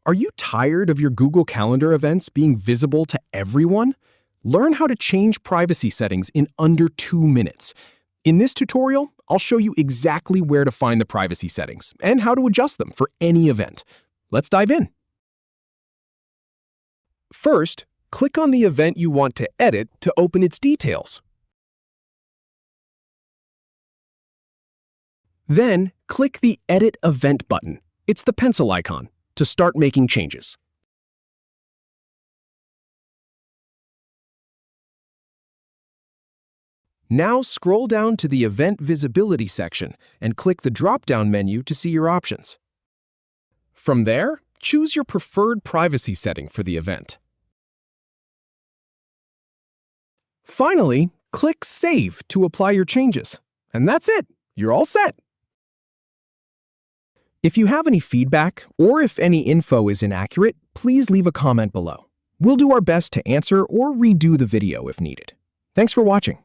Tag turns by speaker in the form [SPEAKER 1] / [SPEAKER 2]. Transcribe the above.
[SPEAKER 1] Are you tired of your Google Calendar events being visible to everyone? Learn how to change privacy settings in under 2 minutes. In this tutorial, I'll show you exactly where to find the privacy settings and how to adjust them for any event. Let's dive in. First, click on the event you want to edit to open its details. Then, click the Edit Event button. It's the pencil icon to start making changes. Now scroll down to the Event Visibility section and click the drop-down menu to see your options. From there, choose your preferred privacy setting for the event. Finally, click Save to apply your changes. And that's it. You're all set. If you have any feedback or if any info is inaccurate, please leave a comment below. We'll do our best to answer or redo the video if needed. Thanks for watching.